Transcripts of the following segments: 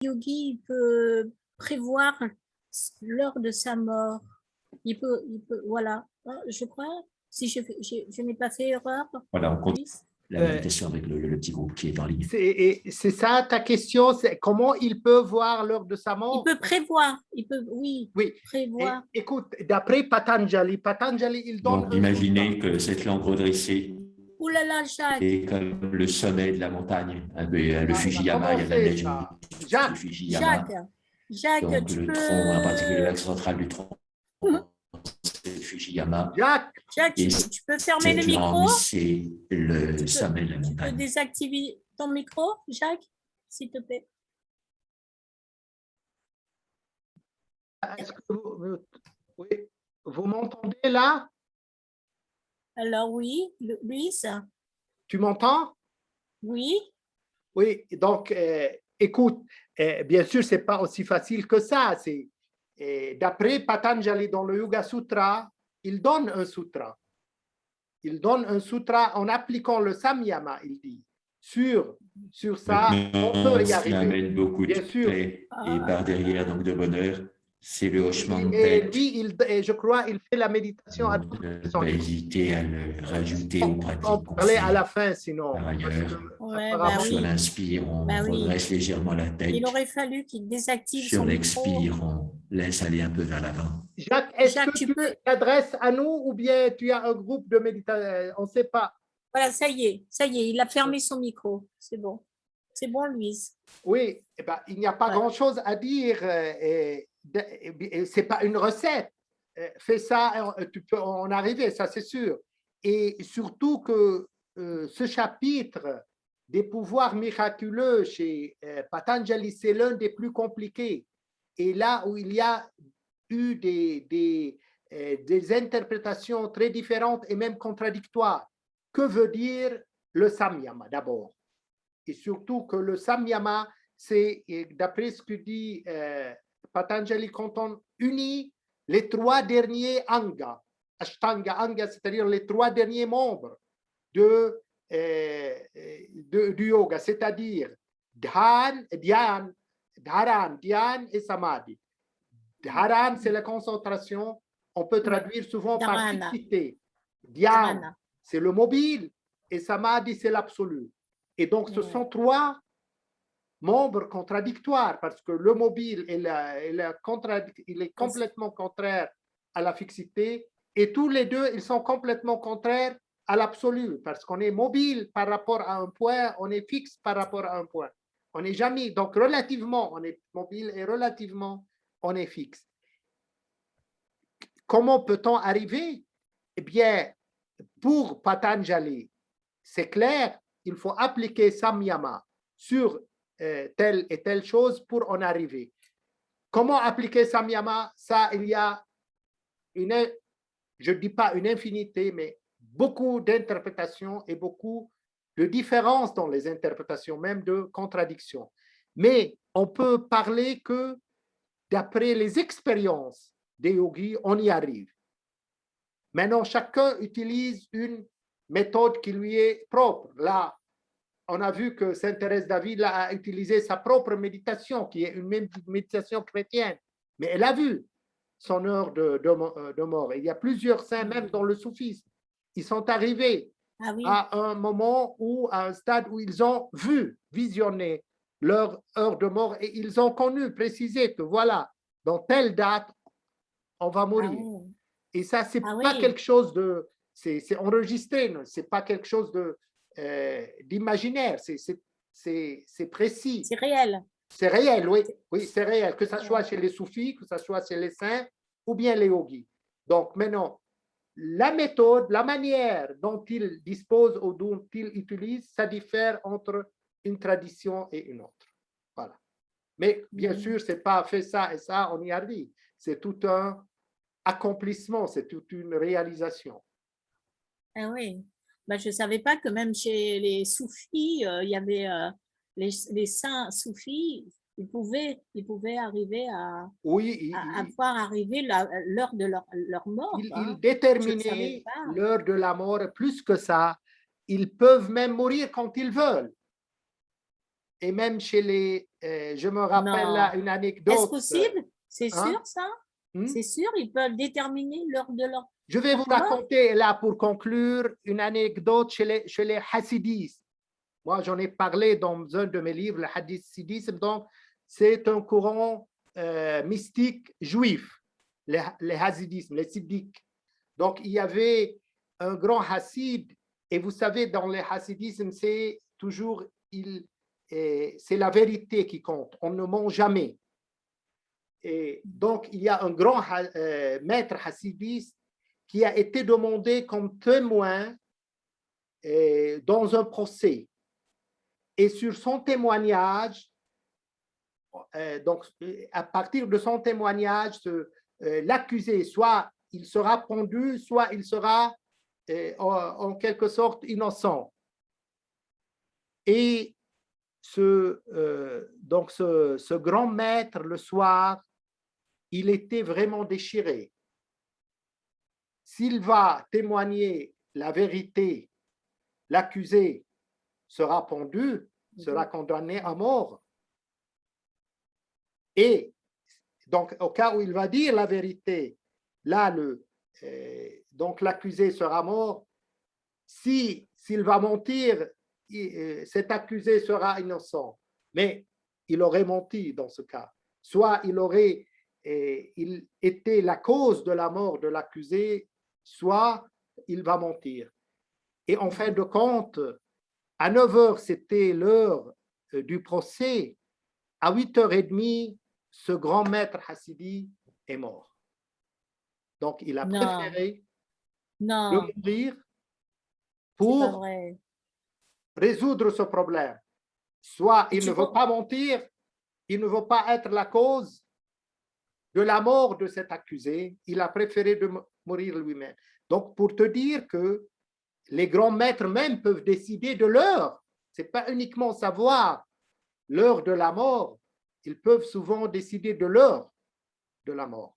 yogi il peut prévoir l'heure de sa mort. Voilà. Je crois, si je n'ai pas fait erreur. Voilà, on continue Luis. la méditation avec le petit groupe qui est en ligne. C'est ça ta question, c'est comment il peut voir l'heure de sa mort? Il peut prévoir, oui. Prévoir. Écoute, d'après Patanjali, il donne. Donc, imaginez que cette langue redressée Ouh là là, Jacques. est comme le sommet de la montagne, le Fujiyama, il y a de la neige du Fujiyama. Jacques, donc, tu le peux... tronc, en particulier l'axe central du tronc, c'est le Fujiyama. Jacques, tu peux fermer le micro? C'est le sommet de la montagne. Tu peux désactiver ton micro, Jacques, s'il te plaît? Est-ce que vous m'entendez là? Alors oui, Luis. Tu m'entends? Oui. Oui, donc écoute, bien sûr, ce n'est pas aussi facile que ça. D'après Patanjali dans le Yoga Sutra, il donne un sutra. Il donne un sutra en appliquant le samyama, il dit. Sur ça, on peut y arriver. Amène beaucoup bien de sûr. paix et par derrière, donc de bonheur. C'est le hochement de Et tête. lui, je crois, il fait la méditation à toutes les pas hésiter à le rajouter aux pratiques. On parlait à la fin, sinon. Par ailleurs, oui. sur l'inspire, on redresse légèrement la tête. Il aurait fallu qu'il désactive sur son l'expire, on laisse aller un peu vers l'avant. Jacques, est-ce que tu t'adresses à nous ou bien tu as un groupe de méditation? On ne sait pas. Voilà, ça y est, il a fermé son micro. C'est bon. C'est bon, Louise. Oui, eh ben, il n'y a pas grand-chose à dire. Ce n'est pas une recette. Fais ça, tu peux en arriver, ça c'est sûr. Et surtout que ce chapitre des pouvoirs miraculeux chez Patanjali, c'est l'un des plus compliqués. Et là où il y a eu des interprétations très différentes et même contradictoires. Que veut dire le samyama d'abord? Et surtout que le samyama, c'est, d'après ce que dit Patanjali, quand on unit les trois derniers angas, ashtanga, anga, c'est-à-dire les trois derniers membres du yoga, c'est-à-dire dharan, dhyan et samadhi. Dharan, c'est la concentration, on peut traduire souvent par fixité. Dhyan, c'est le mobile, et samadhi, c'est l'absolu. Et donc, ce sont trois membres contradictoires parce que le mobile il est complètement contraire à la fixité et tous les deux, ils sont complètement contraires à l'absolu parce qu'on est mobile par rapport à un point, on est fixe par rapport à un point. On n'est jamais, donc relativement, on est mobile et relativement, on est fixe. Comment peut-on arriver? Eh bien, pour Patanjali, c'est clair, il faut appliquer samyama sur telle et telle chose pour en arriver. Comment appliquer samyama? Ça, il y a je ne dis pas une infinité, mais beaucoup d'interprétations et beaucoup de différences dans les interprétations, même de contradictions. Mais on peut parler que d'après les expériences des yogis, on y arrive. Maintenant, chacun utilise une méthode qui lui est propre. Là, on a vu que Sainte Thérèse d'Avila a utilisé sa propre méditation, qui est une méditation chrétienne, mais elle a vu son heure de mort. Il y a plusieurs saints, même dans le soufisme. Ils sont arrivés à un moment où, à un stade où ils ont visionné leur heure de mort et ils ont connu, précisé que voilà, dans telle date, on va mourir. Et ça, c'est pas quelque chose de... C'est enregistré, c'est pas quelque chose d'imaginaire, c'est précis. C'est réel. C'est réel, oui, c'est réel, que ce soit chez les soufis, que ce soit chez les saints ou bien les yogis. Donc maintenant, la méthode, la manière dont ils disposent ou dont ils utilisent, ça diffère entre une tradition et une autre. Voilà. Mais bien sûr, c'est pas fait ça et ça, on y arrive. C'est tout un accomplissement, c'est toute une réalisation. Ah oui, ben, je ne savais pas que même chez les soufis, il y avait les saints soufis, ils pouvaient arriver à voir arriver l'heure de leur mort. Ils déterminaient l'heure de la mort. Plus que ça, ils peuvent même mourir quand ils veulent. et même chez les... je me rappelle là une anecdote. Est-ce possible? C'est Hein? sûr, ça? C'est sûr, ils peuvent déterminer l'heure de leur... Je vais vous raconter là pour conclure une anecdote chez les Hassidistes. Moi, j'en ai parlé dans un de mes livres, le Hassidisme. Donc, c'est un courant mystique juif, les Hassidismes, les Siddiques. Donc, il y avait un grand Hassid, et vous savez, dans les Hassidismes, c'est toujours, c'est la vérité qui compte. On ne ment jamais. Et donc, il y a un grand maître hassidiste qui a été demandé comme témoin dans un procès. Et sur son témoignage, donc à partir de son témoignage, l'accusé, soit il sera pendu, soit il sera en quelque sorte innocent. Et donc ce grand maître, le soir, il était vraiment déchiré. S'il va témoigner la vérité, l'accusé sera pendu, sera condamné à mort. Et donc, au cas où il va dire la vérité, là, donc l'accusé sera mort. S'il va mentir, cet accusé sera innocent. Mais il aurait menti dans ce cas. Soit il était la cause de la mort de l'accusé, soit il va mentir. Et en fin de compte, à 9h, c'était l'heure du procès. À 8h30, ce grand maître hassidi est mort. Donc, il a préféré de mourir pour résoudre ce problème. Soit il ne veut pas mentir, il ne veut pas être la cause de la mort de cet accusé, il a préféré de mourir lui-même. Donc, pour te dire que les grands maîtres même peuvent décider de l'heure. Ce n'est pas uniquement savoir l'heure de la mort, ils peuvent souvent décider de l'heure de la mort.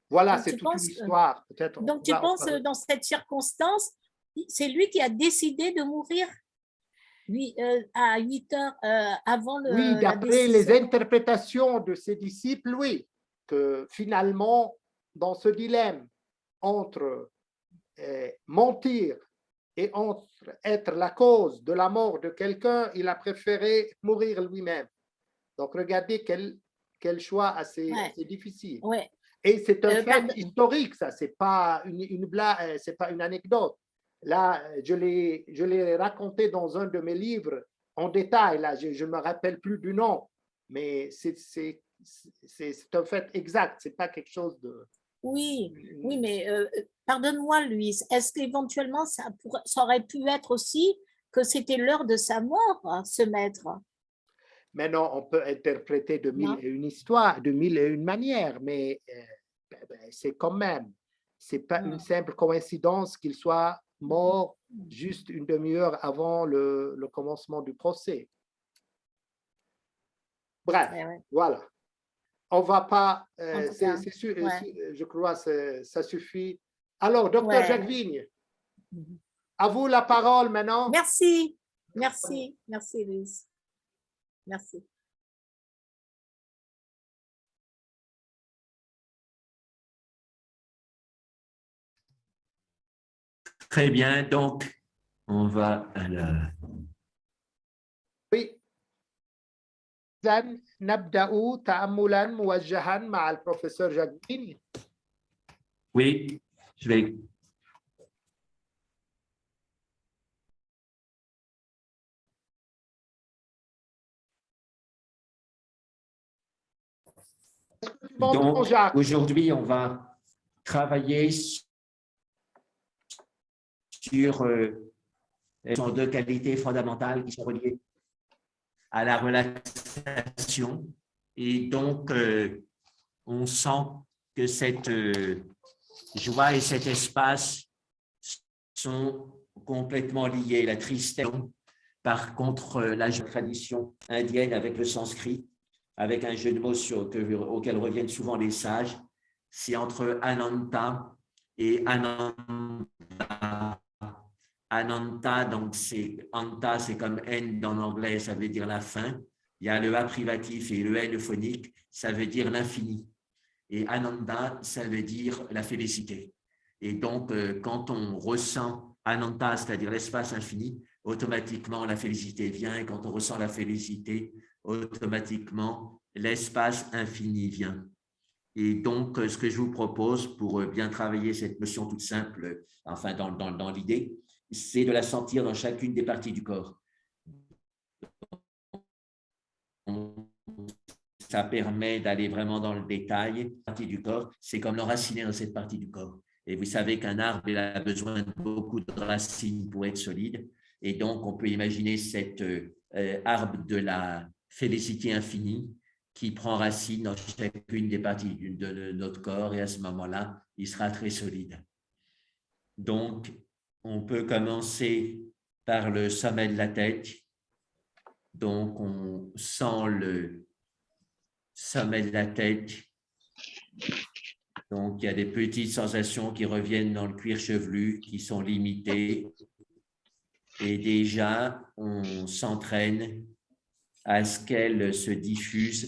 Voilà, c'est toute une histoire. Donc, tu penses, dans cette circonstance, c'est lui qui a décidé de mourir à 8h avant le. Oui, d'après les interprétations de ses disciples, oui, que finalement, dans ce dilemme entre mentir et entre être la cause de la mort de quelqu'un, il a préféré mourir lui-même. Donc, regardez quel choix assez difficile. Ouais. Et c'est un fait historique, ça, c'est pas une blague, c'est pas une anecdote. Là, je l'ai raconté dans un de mes livres en détail. Là, je ne me rappelle plus du nom, mais c'est un fait exact. C'est pas quelque chose de. Oui, mais pardonne-moi, Louise. Est-ce qu'éventuellement ça aurait pu être aussi que c'était l'heure de sa mort, ce maître? Mais non, on peut interpréter de mille et une histoires, de mille et une manières, mais c'est quand même, c'est pas une simple coïncidence qu'il soit mort juste une demi-heure avant le commencement du procès. Bref, voilà. On ne va pas, je crois que ça suffit. Alors, docteur Jacques Vigne, à vous la parole maintenant. Merci, Louise. Merci. Très bien, donc on va à la... Oui. نبدأ تأملاً موجهاً مع البروفيسور جاك فيني. Oui, je vais... Donc, aujourd'hui, on va travailler sur deux qualités fondamentales qui sont reliées à la relaxation. Et donc, on sent que cette joie et cet espace sont complètement liés. La tristesse, par contre, la tradition indienne avec le sanskrit, avec un jeu de mots auquel reviennent souvent les sages, c'est entre Ananta et Ananta. Ananta, donc c'est Anta, c'est comme end en anglais, ça veut dire la fin. il y a le A privatif et le N phonique, ça veut dire l'infini. Et Ananda, ça veut dire la félicité. Et donc, quand on ressent Ananta, c'est-à-dire l'espace infini, automatiquement la félicité vient. Et quand on ressent la félicité, automatiquement l'espace infini vient. Et donc, ce que je vous propose pour bien travailler cette notion toute simple, enfin dans l'idée, c'est de la sentir dans chacune des parties du corps. Ça permet d'aller vraiment dans le détail. La partie du corps, c'est comme l'enraciner dans cette partie du corps. Et vous savez qu'un arbre, il a besoin de beaucoup de racines pour être solide. Et donc, on peut imaginer cet arbre de la félicité infinie qui prend racine dans chacune des parties de notre corps. Et à ce moment-là, il sera très solide. Donc, on peut commencer par le sommet de la tête. Donc, on sent le sommet de la tête. Donc, il y a des petites sensations qui reviennent dans le cuir chevelu, qui sont limitées. Et déjà, on s'entraîne à ce qu'elles se diffusent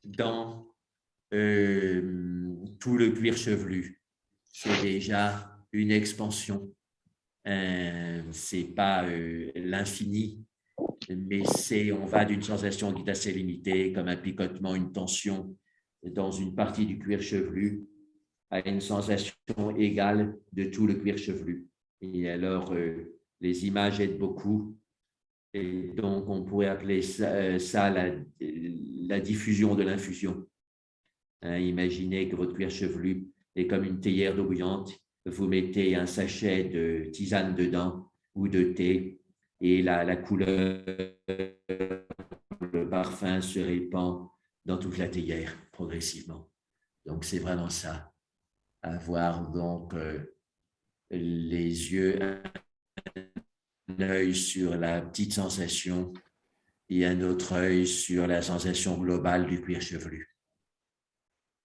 dans tout le cuir chevelu. C'est déjà une expansion. Ce n'est pas l'infini, mais on va d'une sensation qui est assez limitée, comme un picotement, une tension dans une partie du cuir chevelu, à une sensation égale de tout le cuir chevelu. Et alors, les images aident beaucoup. Et donc, on pourrait appeler ça la diffusion de l'infusion. Imaginez que votre cuir chevelu est comme une théière d'eau bouillante. Vous mettez un sachet de tisane dedans ou de thé et la couleur, le parfum se répand dans toute la théière progressivement. Donc, c'est vraiment ça. Avoir donc les yeux, un œil sur la petite sensation et un autre œil sur la sensation globale du cuir chevelu.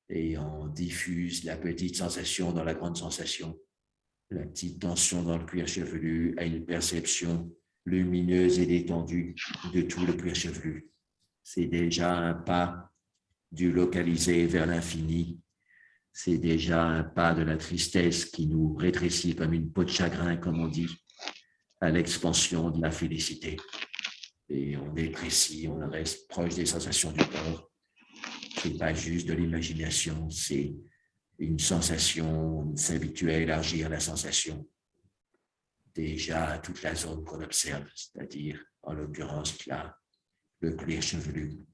Et on diffuse la petite sensation dans la grande sensation. La petite tension dans le cuir chevelu a une perception lumineuse et détendue de tout le cuir chevelu. C'est déjà un pas du localisé vers l'infini. C'est déjà un pas de la tristesse qui nous rétrécit comme une peau de chagrin, comme on dit, à l'expansion de la félicité. Et on est précis, on reste proche des sensations du corps. Ce n'est pas juste de l'imagination, c'est une sensation, on s'habitue à élargir la sensation déjà à toute la zone qu'on observe, c'est-à-dire, en l'occurrence, là, le cuir chevelu.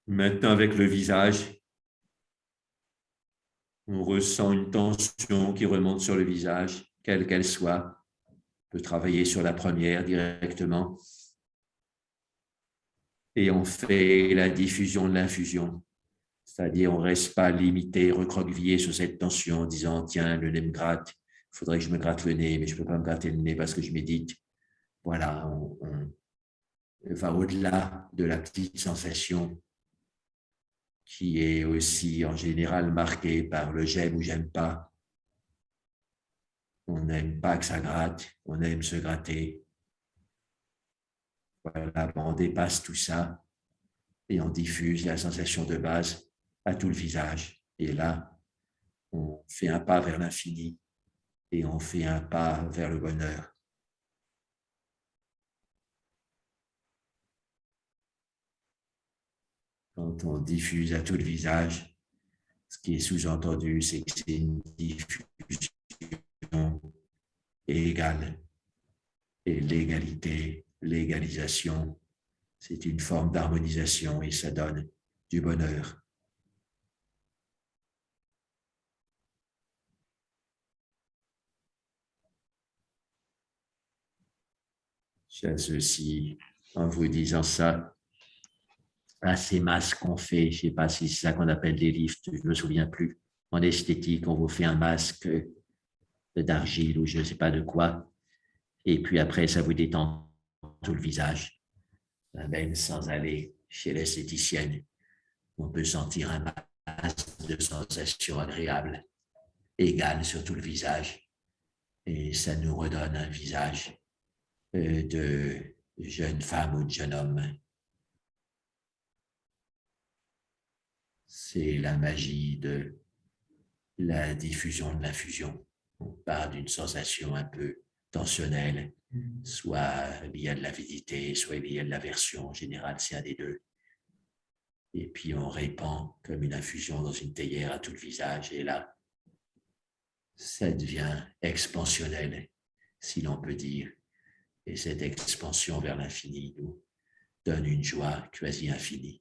Maintenant, avec le visage, on ressent une tension qui remonte sur le visage, quelle qu'elle soit. On peut travailler sur la première directement. Et on fait la diffusion de l'infusion. C'est-à-dire, on ne reste pas limité, recroquevillé sur cette tension en disant « Tiens, le nez me gratte, il faudrait que je me gratte le nez, mais je ne peux pas me gratter le nez parce que je médite. » Voilà, on va au-delà de la petite sensation qui est aussi en général marquée par le j'aime ou j'aime pas. On n'aime pas que ça gratte, on aime se gratter. Voilà, on dépasse tout ça et on diffuse la sensation de base à tout le visage. Et là, on fait un pas vers l'infini et on fait un pas vers le bonheur. Quand on diffuse à tout le visage, ce qui est sous-entendu, c'est que c'est une diffusion égale. Et l'égalité, l'égalisation, c'est une forme d'harmonisation et ça donne du bonheur. J'associe, en vous disant ça, à ces masques qu'on fait, je ne sais pas si c'est ça qu'on appelle les lifts, je ne me souviens plus. En esthétique, on vous fait un masque d'argile ou je ne sais pas de quoi, et puis après, ça vous détend tout le visage. Même sans aller chez l'esthéticienne, on peut sentir un masque de sensations agréables, égales sur tout le visage, et ça nous redonne un visage de jeune femme ou de jeune homme. C'est la magie de la diffusion de l'infusion. On part d'une sensation un peu tensionnelle, soit liée à de l'avidité, soit liée à de l'aversion. En général, c'est un des deux. Et puis, on répand comme une infusion dans une théière à tout le visage. Et là, ça devient expansionnel, si l'on peut dire. Et cette expansion vers l'infini nous donne une joie quasi infinie.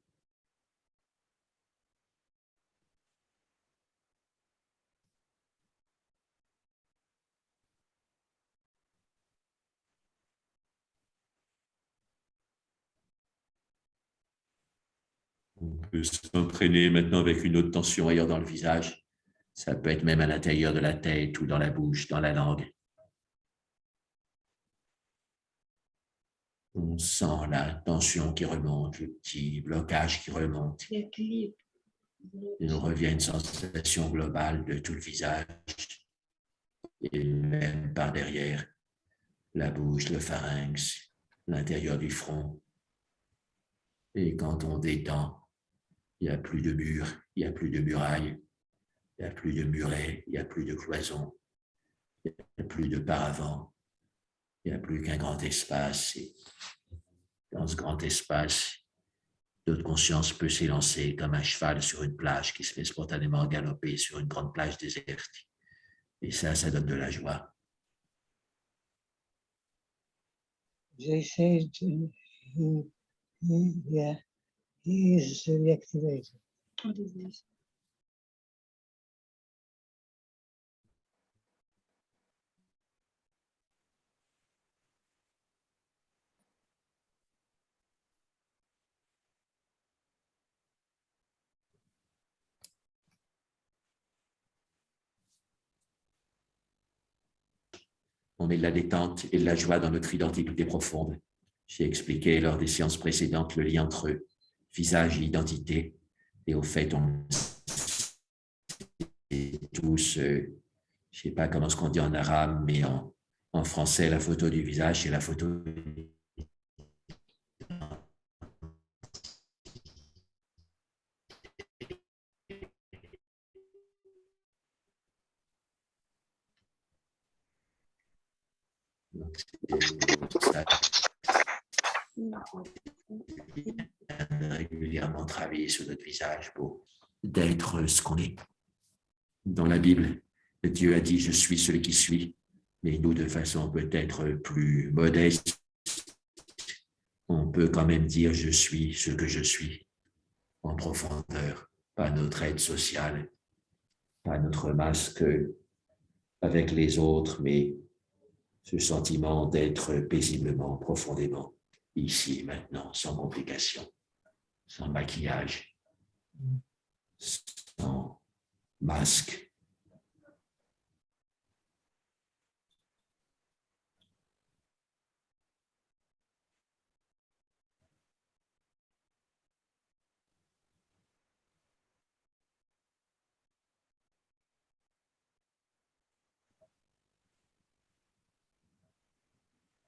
On peut s'entraîner maintenant avec une autre tension ailleurs dans le visage. Ça peut être même à l'intérieur de la tête ou dans la bouche, dans la langue. On sent la tension qui remonte, le petit blocage qui remonte. Il revient une sensation globale de tout le visage et même par derrière, la bouche, le pharynx, l'intérieur du front. Et quand on détend, il n'y a plus de murs, il n'y a plus de murailles, il n'y a plus de murets, il n'y a plus de cloisons, il n'y a plus de paravent, il n'y a plus qu'un grand espace. Et dans ce grand espace, notre conscience peut s'élancer comme un cheval sur une plage qui se fait spontanément galoper sur une grande plage déserte. Et ça donne de la joie. They say he is reactivated. What is this? On met de la détente et de la joie dans notre identité profonde. J'ai expliqué lors des séances précédentes le lien entre visage et identité. Et au fait, on est tous, je ne sais pas comment ce qu'on dit en arabe, mais en français, la photo du visage, c'est la photo. Donc, ça, régulièrement travailler sur notre visage pour d'être ce qu'on est. Dans la Bible, Dieu a dit « Je suis celui qui suis », mais nous, de façon peut-être plus modeste, on peut quand même dire « Je suis ce que je suis » en profondeur, pas notre aide sociale, pas notre masque avec les autres, mais ce sentiment d'être paisiblement, profondément, ici et maintenant, sans complication, sans maquillage, sans masque.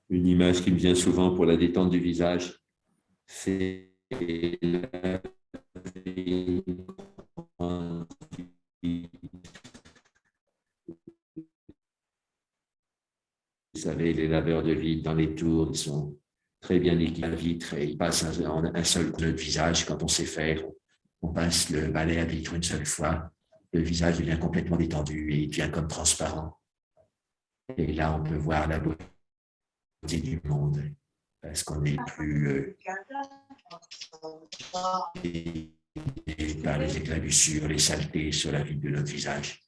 Une image qui me vient souvent pour la détente du visage, c'est la vous savez, les laveurs de vitres dans les tours, ils sont très bien équipés à vitre et ils passent un seul coup de visage quand on sait faire. On passe le balai à vitre une seule fois, le visage devient complètement détendu et il devient comme transparent. Et là, on peut voir la beauté du monde parce qu'on n'est plus par les éclaboussures, les saletés sur la vie de notre visage.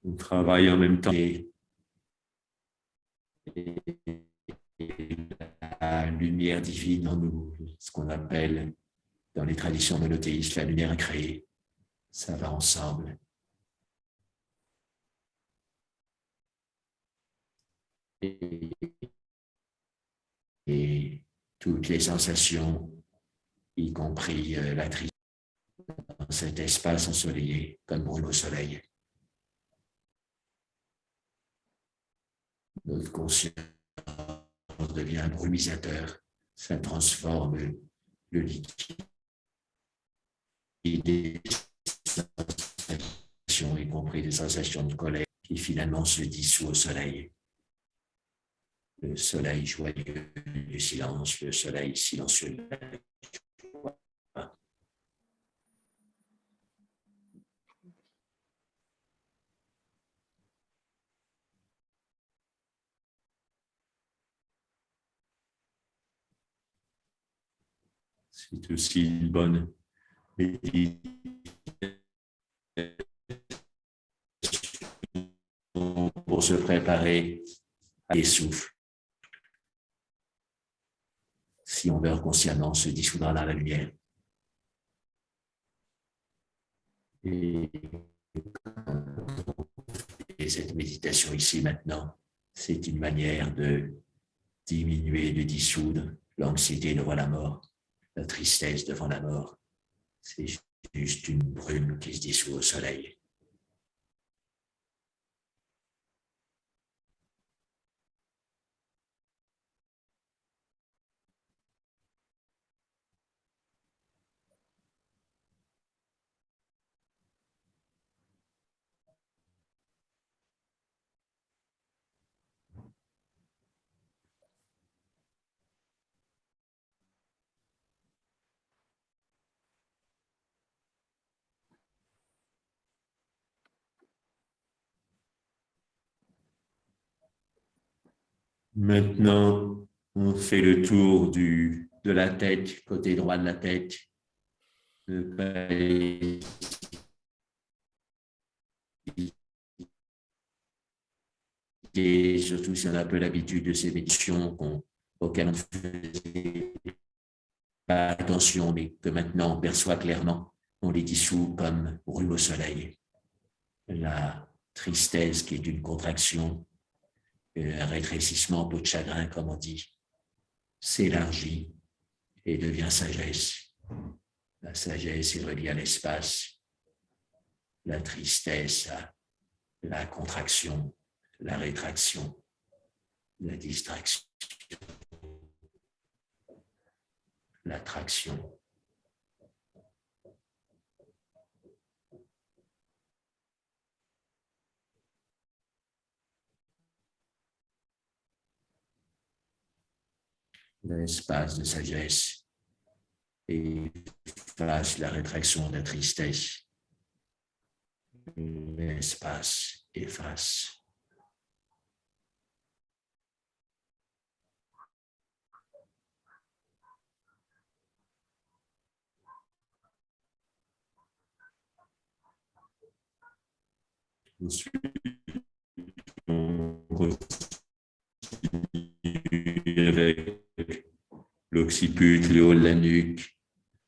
On travaille en même temps et la lumière divine en nous, ce qu'on appelle dans les traditions monothéistes la lumière créée, ça va ensemble. Et toutes les sensations, y compris la tristesse, dans cet espace ensoleillé comme brûle au soleil. Notre conscience devient brumisateur, ça transforme le liquide des sensations, y compris des sensations de colère, qui finalement se dissout au soleil. Le soleil joyeux du silence, le soleil silencieux de la joie. C'est aussi une bonne méditation pour se préparer à les souffles. Si on meurt consciemment, se dissoudra dans la lumière. Et cette méditation ici maintenant, c'est une manière de diminuer, de dissoudre l'anxiété devant la mort, la tristesse devant la mort. C'est juste une brume qui se dissout au soleil. Maintenant, on fait le tour de la tête, côté droit de la tête. Et surtout si on a un peu l'habitude de ces méditations auxquelles on ne faisait pas attention, mais que maintenant on perçoit clairement, on les dissout comme brume au soleil. La tristesse qui est une contraction, un rétrécissement, peau de chagrin, comme on dit, s'élargit et devient sagesse. La sagesse est reliée à l'espace, la tristesse à la contraction, la rétraction, la distraction, l'attraction. L'espace de sagesse efface la rétraction de la tristesse. L'espace efface. Ensuite, on continue avec l'occiput, le haut de la nuque.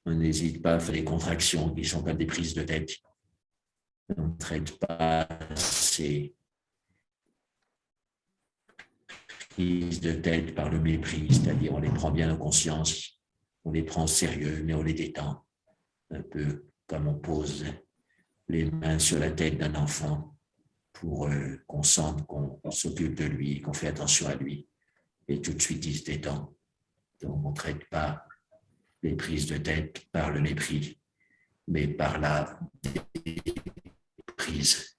On n'hésite pas à faire les contractions qui sont comme des prises de tête. On ne traite pas ces prises de tête par le mépris, c'est-à-dire on les prend bien en conscience, on les prend au sérieux, mais on les détend. Un peu comme on pose les mains sur la tête d'un enfant pour qu'on sente qu'on s'occupe de lui, qu'on fait attention à lui. Et tout de suite, il se détend. Donc, on ne traite pas les prises de tête par le mépris, mais par la prise.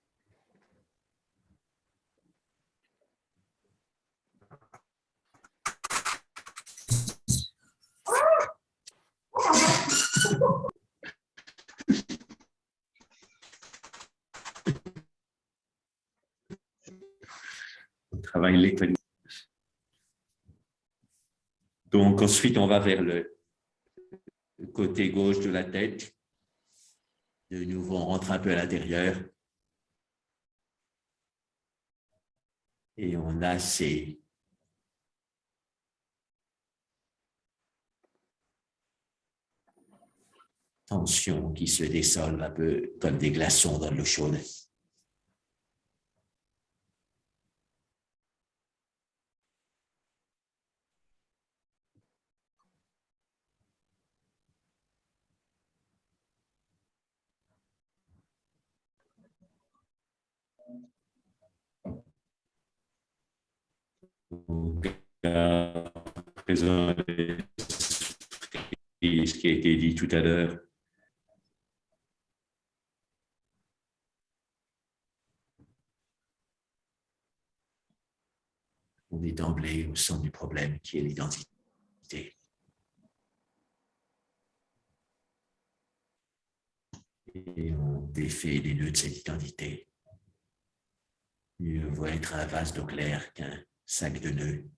On travaille l'équilibre. Donc ensuite, on va vers le côté gauche de la tête. De nouveau, on rentre un peu à l'intérieur. Et on a ces tensions qui se dissolvent un peu comme des glaçons dans l'eau chaude. Donc, présent ce qui a été dit tout à l'heure. On est d'emblée au centre du problème qui est l'identité. Et on défait les nœuds de cette identité. Mieux vaut être un vase d'eau claire qu'un sac de nœuds.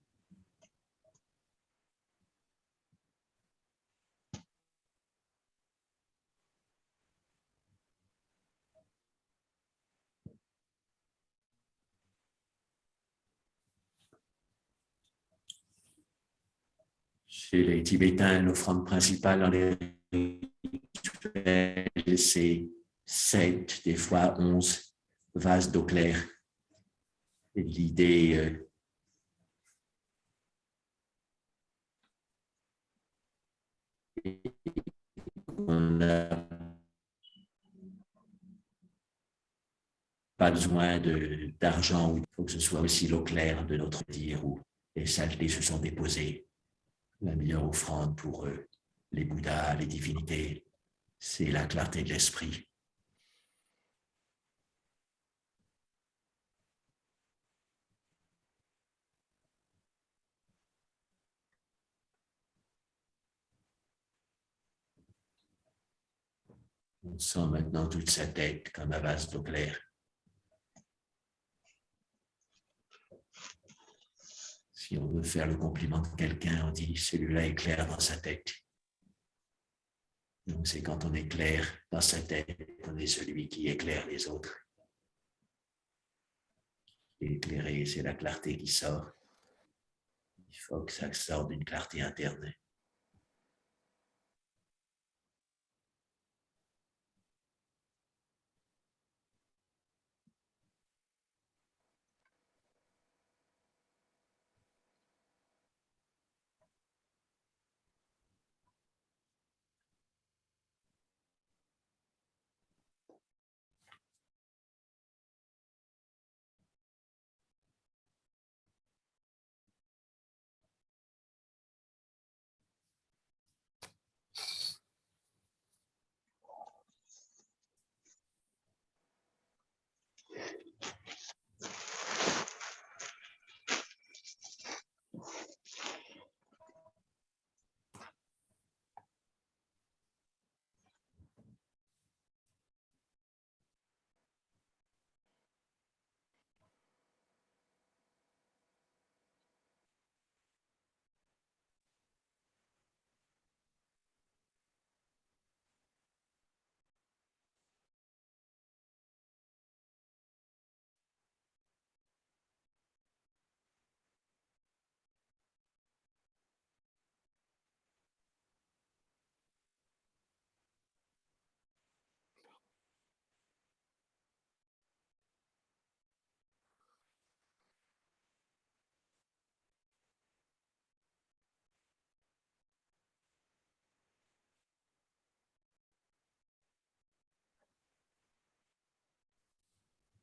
Chez les Tibétains, l'offrande principale dans les rituels, c'est 7, des fois 11 vases d'eau claire. Et l'idée qu'on n'a pas besoin d'argent, il faut que ce soit aussi l'eau claire de notre dire où les saletés se sont déposées. La meilleure offrande pour les Bouddhas, les divinités, c'est la clarté de l'esprit. On sent maintenant toute sa tête comme un vase d'eau claire. Si on veut faire le compliment de quelqu'un, on dit « celui-là est clair dans sa tête ». Donc c'est quand on est clair dans sa tête qu'on est celui qui éclaire les autres. Éclairer, c'est la clarté qui sort. Il faut que ça sorte d'une clarté interne.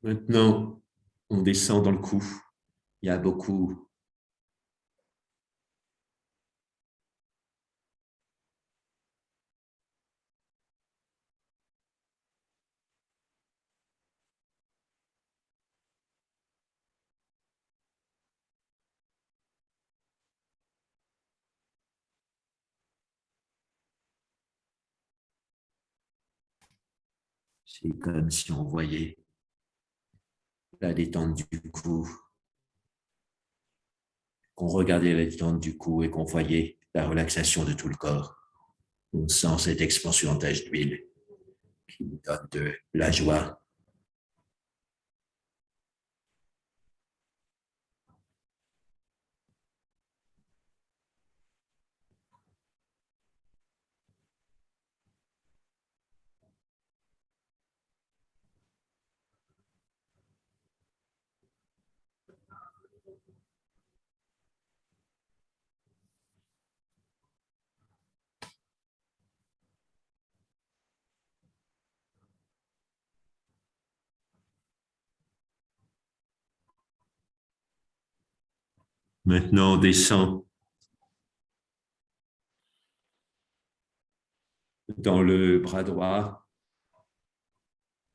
Maintenant, on descend dans le cou. Il y a beaucoup C'est comme si on voyait la détente du cou, qu'on regardait la détente du cou et qu'on voyait la relaxation de tout le corps. On sent cette expansion en tache d'huile qui nous donne de la joie. Maintenant, on descend dans le bras droit.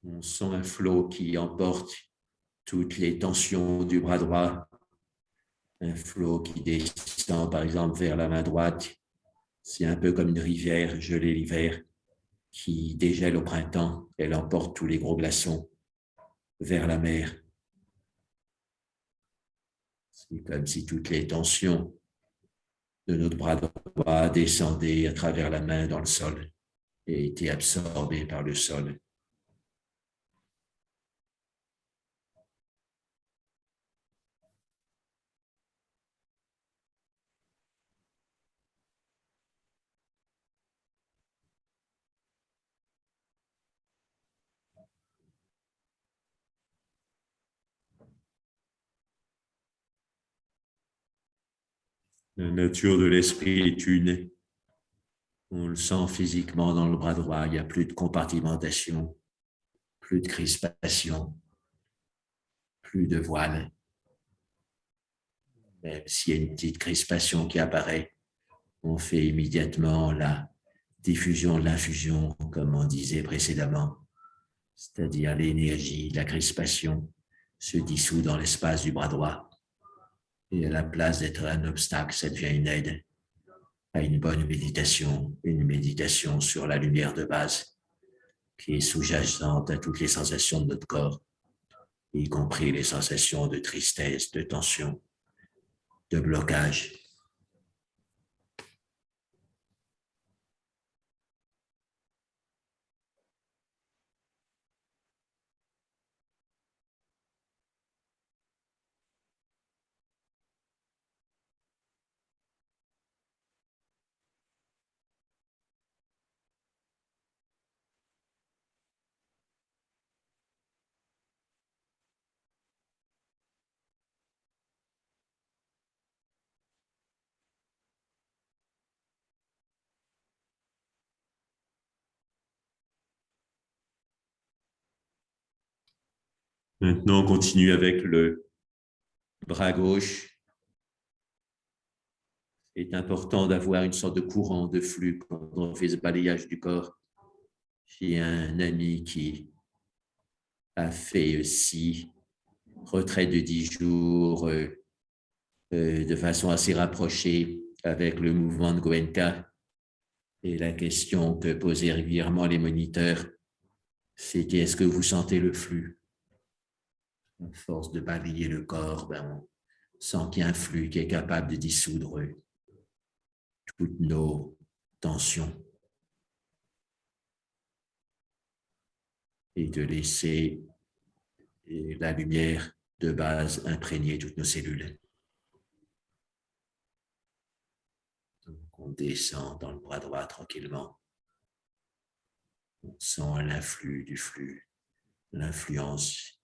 On sent un flot qui emporte toutes les tensions du bras droit. Un flot qui descend, par exemple, vers la main droite. C'est un peu comme une rivière gelée l'hiver qui dégèle au printemps. Elle emporte tous les gros glaçons vers la mer. C'est comme si toutes les tensions de notre bras droit descendaient à travers la main dans le sol et étaient absorbées par le sol. La nature de l'esprit est une. On le sent physiquement dans le bras droit. Il n'y a plus de compartimentation, plus de crispation, plus de voile. Même s'il y a une petite crispation qui apparaît, on fait immédiatement la diffusion de l'infusion, comme on disait précédemment, c'est-à-dire l'énergie, la crispation se dissout dans l'espace du bras droit. Et à la place d'être un obstacle, ça devient une aide à une bonne méditation, une méditation sur la lumière de base qui est sous-jacente à toutes les sensations de notre corps, y compris les sensations de tristesse, de tension, de blocage. Maintenant, on continue avec le bras gauche. C'est important d'avoir une sorte de courant, de flux quand on fait ce balayage du corps. J'ai un ami qui a fait aussi retraite de 10 jours de façon assez rapprochée avec le mouvement de Goenka. Et la question que posaient régulièrement les moniteurs, c'était est-ce que vous sentez le flux? À force de balayer le corps, on sent qu'il y a un flux qui est capable de dissoudre toutes nos tensions et de laisser la lumière de base imprégner toutes nos cellules. Donc, on descend dans le bras droit tranquillement. On sent l'influx du flux, l'influence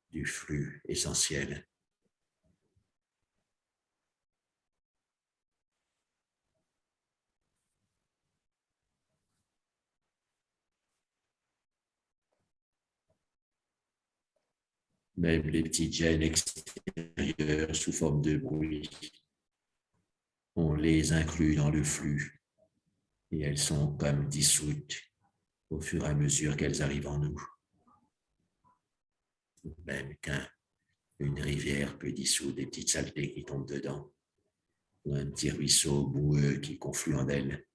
du flux essentiel. Même les petites gènes extérieures sous forme de bruit, on les inclut dans le flux et elles sont comme dissoutes au fur et à mesure qu'elles arrivent en nous. Même qu'une rivière peut dissoudre des petites saletés qui tombent dedans, ou un petit ruisseau boueux qui conflue en elle.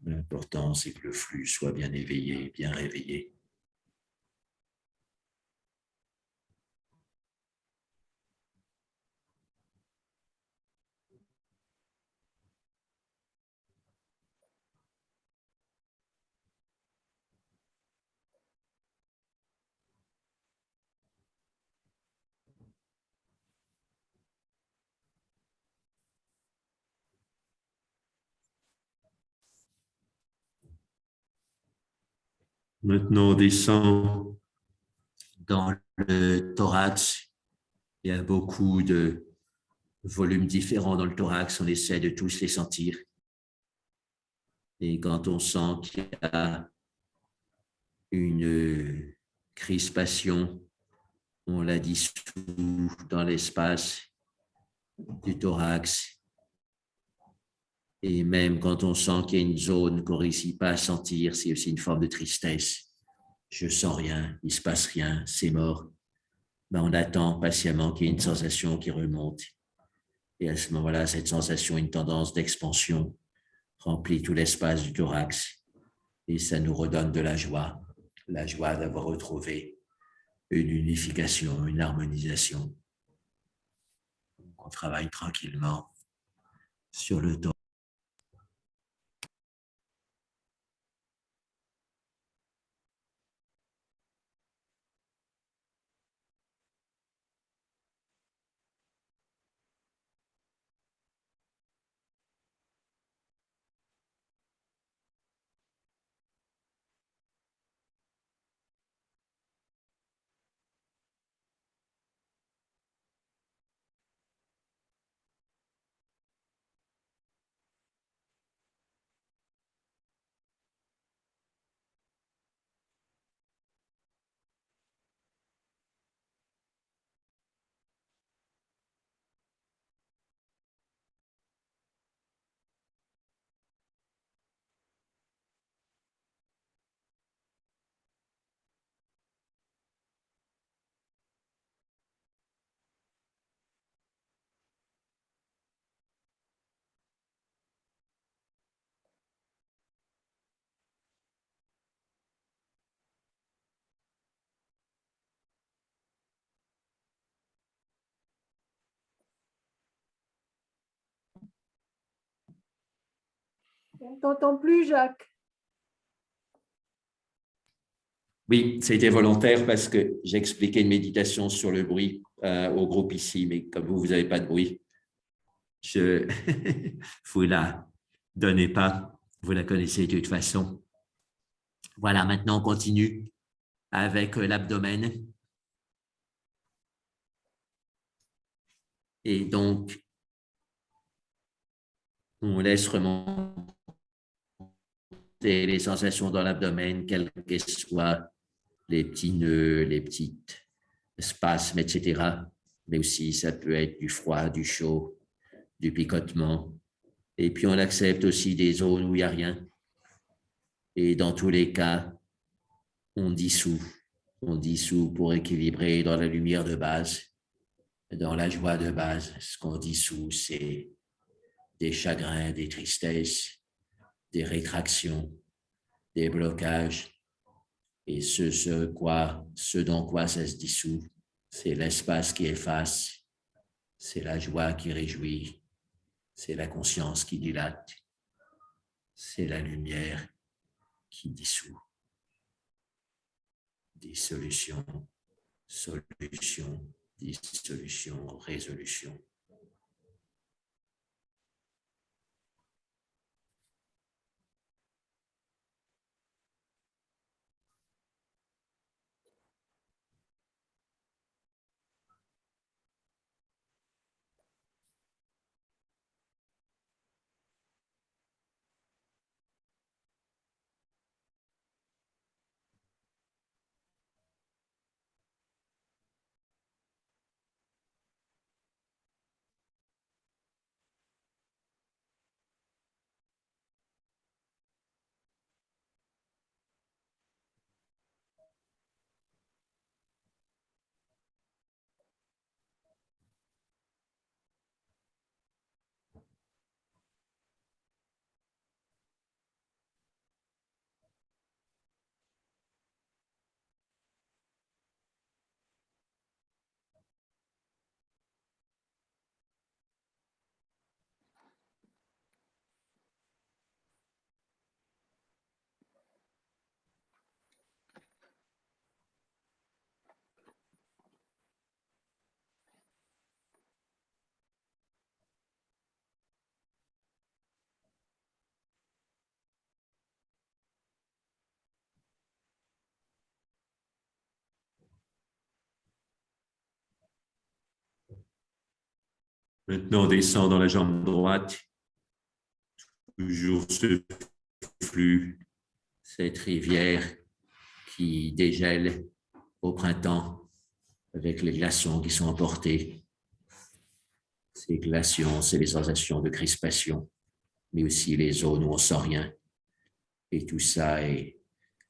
L'important, c'est que le flux soit bien éveillé, bien réveillé. Maintenant, on descend dans le thorax. Il y a beaucoup de volumes différents dans le thorax. On essaie de tous les sentir. Et quand on sent qu'il y a une crispation, on la dissout dans l'espace du thorax. Et même quand on sent qu'il y a une zone qu'on ne réussit pas à sentir, c'est aussi une forme de tristesse. Je sens rien, il ne se passe rien, c'est mort. Ben, on attend patiemment qu'il y ait une sensation qui remonte. Et à ce moment-là, cette sensation, une tendance d'expansion, remplit tout l'espace du thorax. Et ça nous redonne de la joie d'avoir retrouvé une unification, une harmonisation. On travaille tranquillement sur le thorax. On ne t'entend plus, Jacques. Oui, c'était volontaire parce que j'expliquais une méditation sur le bruit au groupe ici, mais comme vous n'avez pas de bruit, je vous la donnez pas, vous la connaissez de toute façon. Voilà, maintenant on continue avec l'abdomen. Et donc, on laisse remonter les sensations dans l'abdomen, quelles qu'elles soient, les petits nœuds, les petites spasmes, etc. Mais aussi, ça peut être du froid, du chaud, du picotement. Et puis, on accepte aussi des zones où il n'y a rien. Et dans tous les cas, on dissout. On dissout pour équilibrer dans la lumière de base, dans la joie de base. Ce qu'on dissout, c'est des chagrins, des tristesses, des rétractions, des blocages. Et ce dans quoi ça se dissout, c'est l'espace qui efface, c'est la joie qui réjouit, c'est la conscience qui dilate, c'est la lumière qui dissout. Dissolution, solution, dissolution, résolution. Maintenant, on descend dans la jambe droite. Toujours ce flux, cette rivière qui dégèle au printemps avec les glaçons qui sont emportés. Ces glaçons, c'est les sensations de crispation, mais aussi les zones où on ne sent rien. Et tout ça est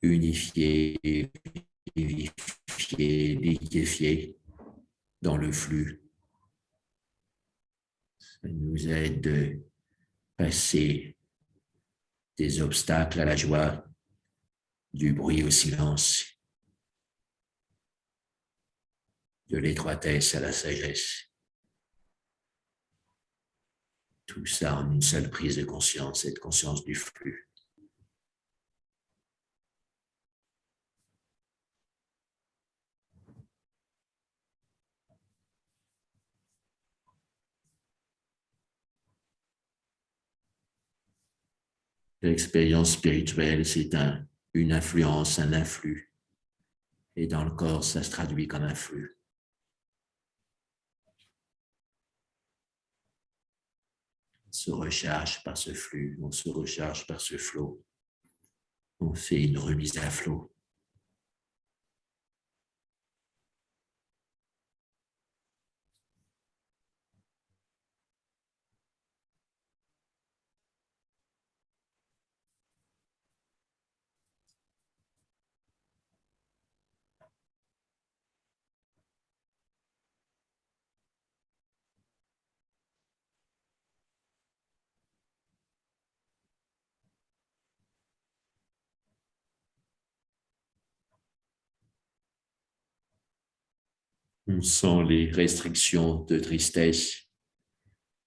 unifié, vivifié, liquéfié dans le flux. Ça nous aide de passer des obstacles à la joie, du bruit au silence, de l'étroitesse à la sagesse. Tout ça en une seule prise de conscience, cette conscience du flux. L'expérience spirituelle, c'est une influence, un influx. Et dans le corps, ça se traduit comme un flux. On se recharge par ce flux, on se recharge par ce flot. On fait une remise à flot. On sent les restrictions de tristesse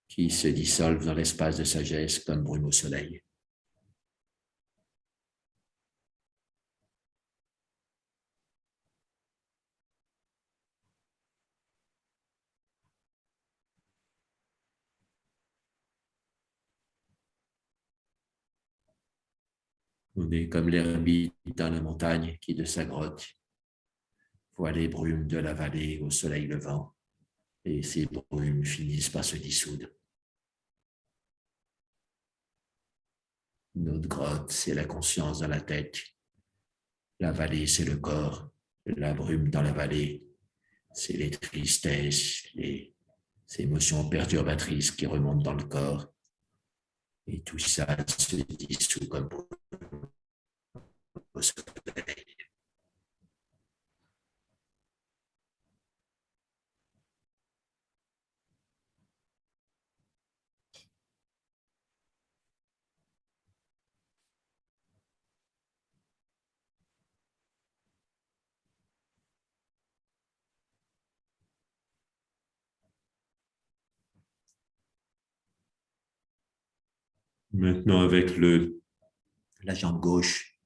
qui se dissolvent dans l'espace de sagesse comme brume au soleil. On est comme l'ermite dans la montagne qui, de sa grotte, voit les brumes de la vallée au soleil levant, et ces brumes finissent par se dissoudre. Notre grotte, c'est la conscience dans la tête. La vallée, c'est le corps. La brume dans la vallée, c'est les tristesses, les émotions perturbatrices qui remontent dans le corps. Et tout ça se dissout comme au soleil. Maintenant, avec la jambe gauche,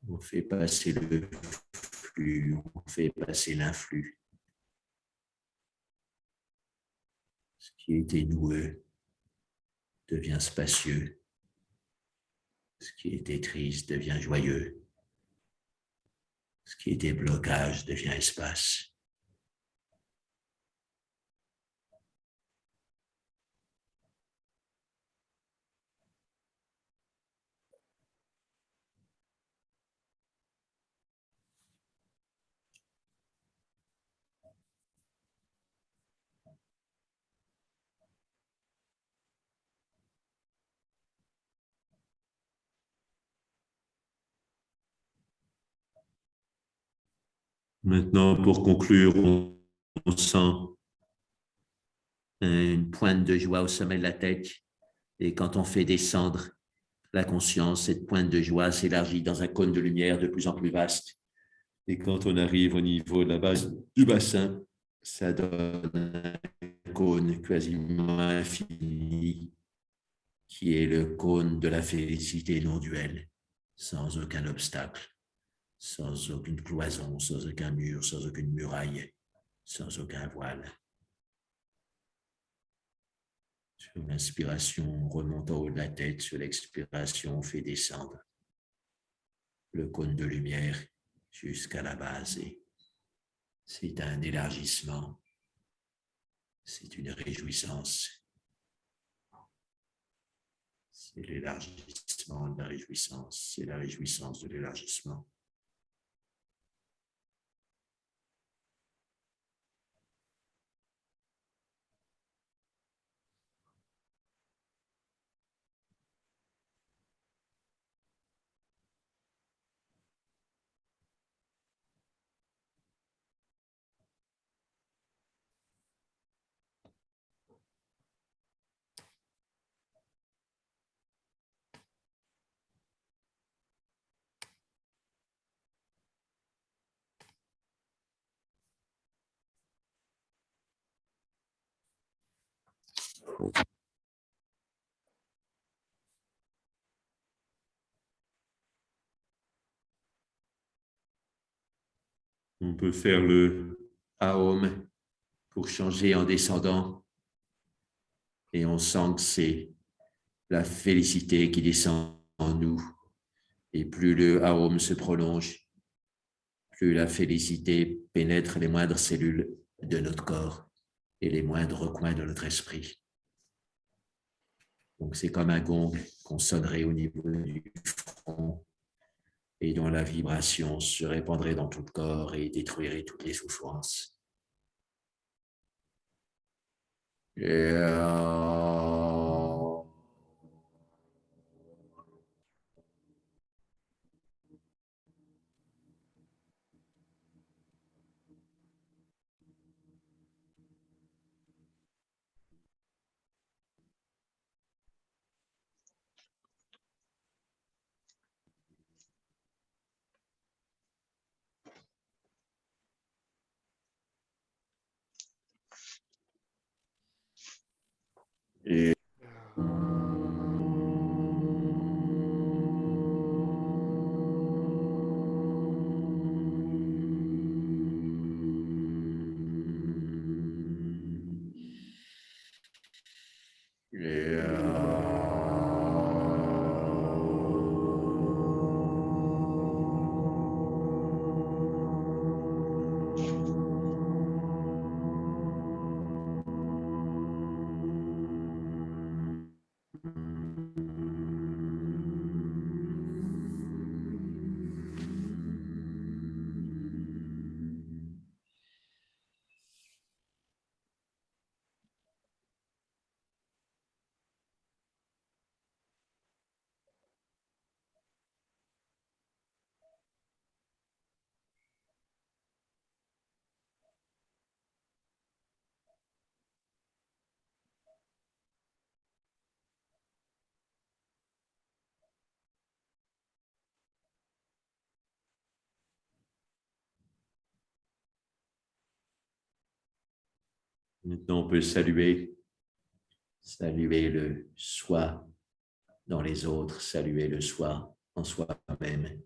on fait passer le flux, on fait passer l'influx. Ce qui était noueux devient spacieux. Ce qui était triste devient joyeux. Ce qui était blocage devient espace. Maintenant, pour conclure, on sent une pointe de joie au sommet de la tête. Et quand on fait descendre la conscience, cette pointe de joie s'élargit dans un cône de lumière de plus en plus vaste. Et quand on arrive au niveau de la base du bassin, ça donne un cône quasiment infini, qui est le cône de la félicité non duelle, sans aucun obstacle, sans aucune cloison, sans aucun mur, sans aucune muraille, sans aucun voile. Sur l'inspiration, on remonte en haut de la tête, sur l'expiration, on fait descendre le cône de lumière jusqu'à la base. Et c'est un élargissement, c'est une réjouissance. C'est l'élargissement de la réjouissance, c'est la réjouissance de l'élargissement. On peut faire le Aum pour changer en descendant. Et on sent que c'est la félicité qui descend en nous. Et plus le Aum se prolonge, plus la félicité pénètre les moindres cellules de notre corps et les moindres coins de notre esprit. Donc c'est comme un gong qu'on sonnerait au niveau du front et dont la vibration se répandrait dans tout le corps et détruirait toutes les souffrances. Et maintenant, on peut saluer le soi dans les autres, saluer le soi en soi-même.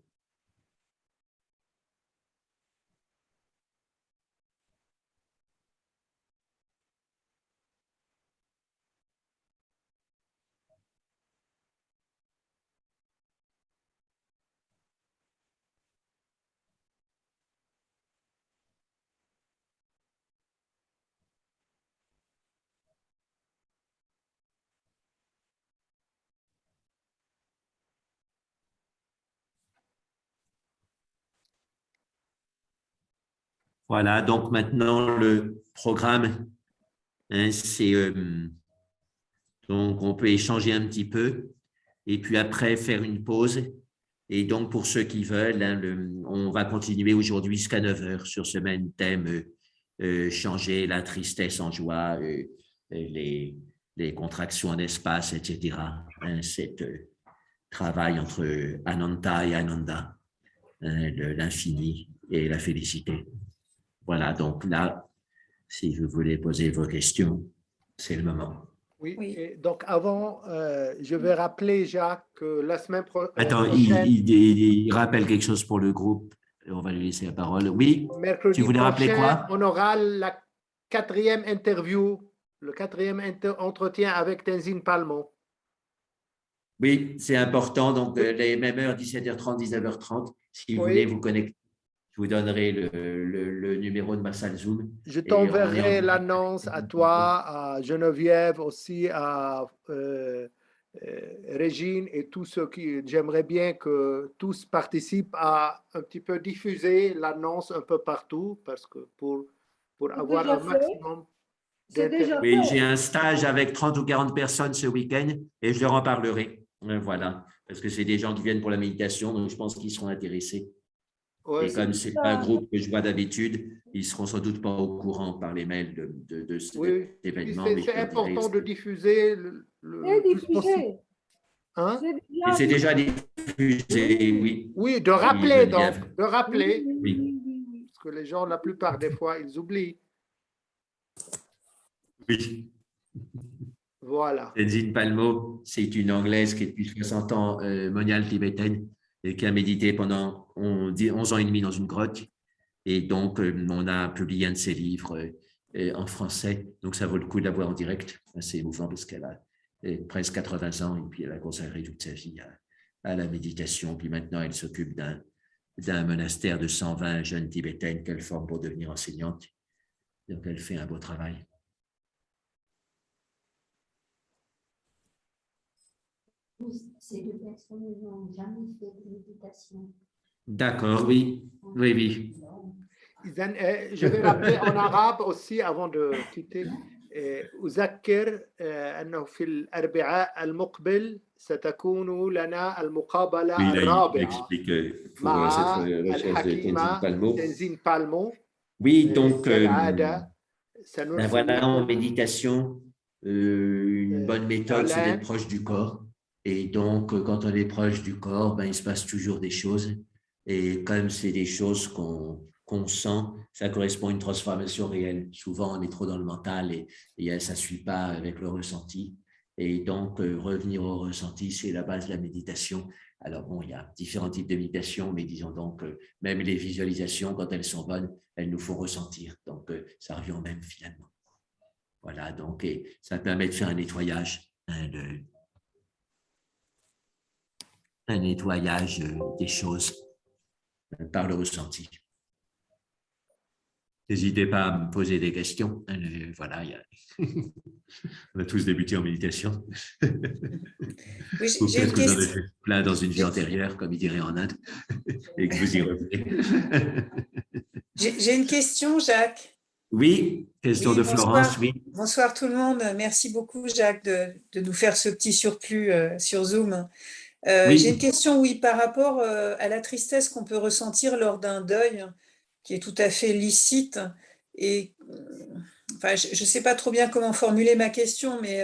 Voilà, donc maintenant le programme, hein, c'est donc on peut échanger un petit peu et puis après faire une pause. Et donc pour ceux qui veulent, hein, on va continuer aujourd'hui jusqu'à 9 heures sur ce même thème, changer la tristesse en joie, les contractions en espace, etc. Hein, cet travail entre Ananta et Ananda, hein, l'infini et la félicité. Voilà, donc là, si vous voulez poser vos questions, c'est le moment. Oui, et donc avant, je vais rappeler, Jacques, que la semaine prochaine… Attends, il rappelle quelque chose pour le groupe. On va lui laisser la parole. Oui, mercredi tu voulais rappeler quoi? On aura la 4e interview, le 4e entretien avec Tenzin Palmo. Oui, c'est important. Donc, les mêmes heures, 17h30, 19h30. Si vous voulez vous connecter, je vous donnerai le numéro de ma salle Zoom. Je t'enverrai l'annonce à toi, à Geneviève aussi, à Régine et tous ceux qui... J'aimerais bien que tous participent à un petit peu diffuser l'annonce un peu partout parce que pour avoir un maximum d'intérêt. Oui, j'ai un stage avec 30 ou 40 personnes ce week-end et je leur en parlerai. Voilà, parce que c'est des gens qui viennent pour la méditation, donc je pense qu'ils seront intéressés. Ouais, et comme ce n'est pas un groupe que je vois d'habitude, ils ne seront sans doute pas au courant par les mails de cet événement. C'est important de diffuser le plus possible. Hein? Et c'est déjà diffusé, oui. Oui, de rappeler donc, de rappeler. Oui. Parce que les gens, la plupart des fois, ils oublient. Oui. Voilà. Tenzin Palmo, c'est une Anglaise qui est depuis 60 ans moniale tibétaine et qui a médité pendant 11 ans et demi dans une grotte. Et donc, on a publié un de ses livres en français. Donc, ça vaut le coup de la voir en direct. C'est émouvant parce qu'elle a presque 80 ans et puis elle a consacré toute sa vie à la méditation. Puis maintenant, elle s'occupe d'un monastère de 120 jeunes tibétaines qu'elle forme pour devenir enseignante. Donc, elle fait un beau travail. Ces deux personnes n'ont jamais fait de méditation. D'accord, oui. Oui, oui. Je vais rappeler en arabe aussi avant de quitter. أذكر أنه في الأربعاء المقبل ستكون لنا المقابلة الرابعة مع الحكيمة تنزين بالمو. Oui, donc, voilà, en méditation, une bonne méthode, c'est d'être proche du corps. Et donc, quand on est proche du corps, il se passe toujours des choses. Et comme c'est des choses qu'on sent, ça correspond à une transformation réelle. Souvent, on est trop dans le mental et ça ne suit pas avec le ressenti. Et donc, revenir au ressenti, c'est la base de la méditation. Alors, bon, il y a différents types de méditation, mais disons donc, même les visualisations, quand elles sont bonnes, elles nous font ressentir. Donc, ça revient au même finalement. Voilà, donc, et ça permet de faire un nettoyage, un nettoyage des choses par le ressenti. N'hésitez pas à me poser des questions. Voilà, on a tous débuté en méditation. Oui, ou peut-être que vous en avez fait plein dans une vie antérieure, comme ils diraient en Inde, et que vous y revenez. J'ai une question, Jacques. Oui, question de Florence, oui. Bonsoir tout le monde. Merci beaucoup, Jacques, de nous faire ce petit surplus sur Zoom. Oui. J'ai une question, oui, par rapport à la tristesse qu'on peut ressentir lors d'un deuil, qui est tout à fait licite. Et enfin, je ne sais pas trop bien comment formuler ma question, mais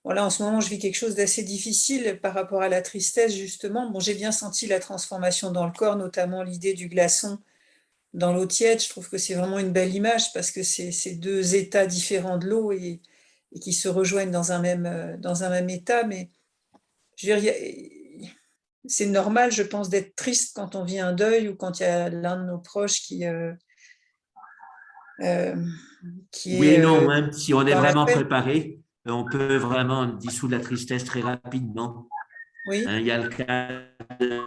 voilà, en ce moment, je vis quelque chose d'assez difficile par rapport à la tristesse, justement. Bon, j'ai bien senti la transformation dans le corps, notamment l'idée du glaçon dans l'eau tiède. Je trouve que c'est vraiment une belle image parce que c'est deux états différents de l'eau et qui se rejoignent dans un même état. Mais je veux dire, c'est normal, je pense, d'être triste quand on vit un deuil ou quand il y a l'un de nos proches qui oui et non, hein. Si on est vraiment préparé, on peut vraiment dissoudre la tristesse très rapidement. Oui. Il y a le cas de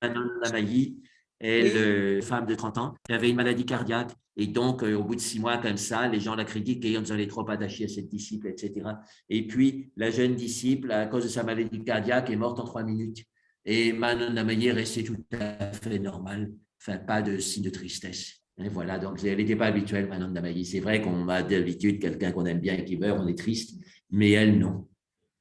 Manon Lamailly, elle, femme de 30 ans, qui avait une maladie cardiaque. Et donc, au bout de 6 mois comme ça, les gens la critiquaient, on nous avait trop attaché à cette disciple, etc. Et puis, la jeune disciple, à cause de sa maladie cardiaque, est morte en 3 minutes. Et Manon Lamailly est restée tout à fait normale. Enfin, pas de signe de tristesse. Et voilà, donc elle n'était pas habituelle, Manon Lamailly. C'est vrai qu'on a d'habitude quelqu'un qu'on aime bien et qui meurt, on est triste, mais elle, non.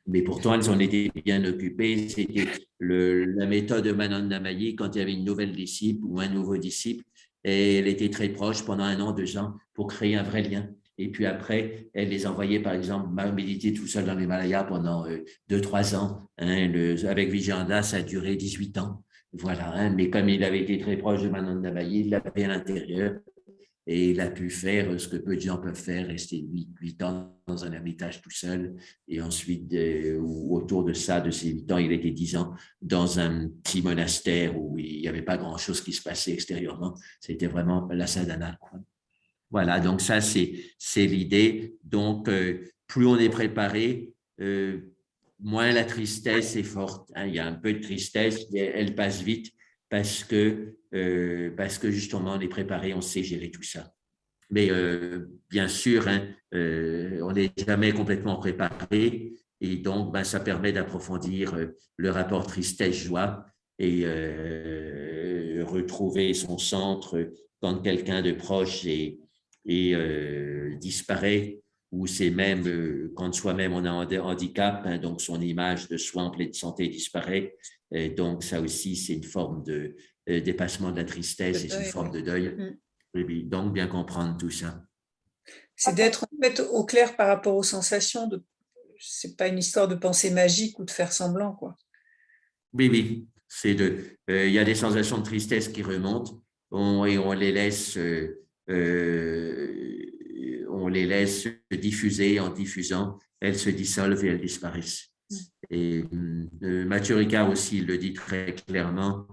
Mais pourtant, elles en étaient bien occupées. C'était la méthode de Manon Lamailly quand il y avait une nouvelle disciple ou un nouveau disciple. Et elle était très proche pendant 1 an, 2 ans pour créer un vrai lien. Et puis après, elle les envoyait, par exemple, méditer tout seul dans l'Himalaya pendant 2-3 ans. Avec Vijayanda, ça a duré 18 ans. Voilà, mais comme il avait été très proche de Manon Lamailly, il l'avait à l'intérieur et il a pu faire ce que peu de gens peuvent faire, rester 8 ans dans un ermitage tout seul. Et ensuite, autour de ça, de ces 8 ans, il était 10 ans dans un petit monastère où il n'y avait pas grand-chose qui se passait extérieurement. C'était vraiment la sadhana, quoi. Voilà, donc ça, c'est l'idée. Donc, plus on est préparé, moins la tristesse est forte. Hein. Il y a un peu de tristesse, mais elle passe vite parce que justement, on est préparé, on sait gérer tout ça. Mais bien sûr, hein, on n'est jamais complètement préparé et donc ben, ça permet d'approfondir le rapport tristesse-joie et retrouver son centre quand quelqu'un de proche disparaît ou c'est même quand soi-même on a un handicap, hein, donc son image de soi en pleine santé disparaît. Et donc ça aussi, c'est une forme de dépassement de la tristesse et c'est une forme de deuil. Oui, donc bien comprendre tout ça. C'est d'être en fait au clair par rapport aux sensations. C'est pas une histoire de pensée magique ou de faire semblant, quoi. Oui, oui. Il y a des sensations de tristesse qui remontent et on les laisse diffuser. En diffusant, elles se dissolvent et elles disparaissent. Et Mathieu Ricard aussi le dit très clairement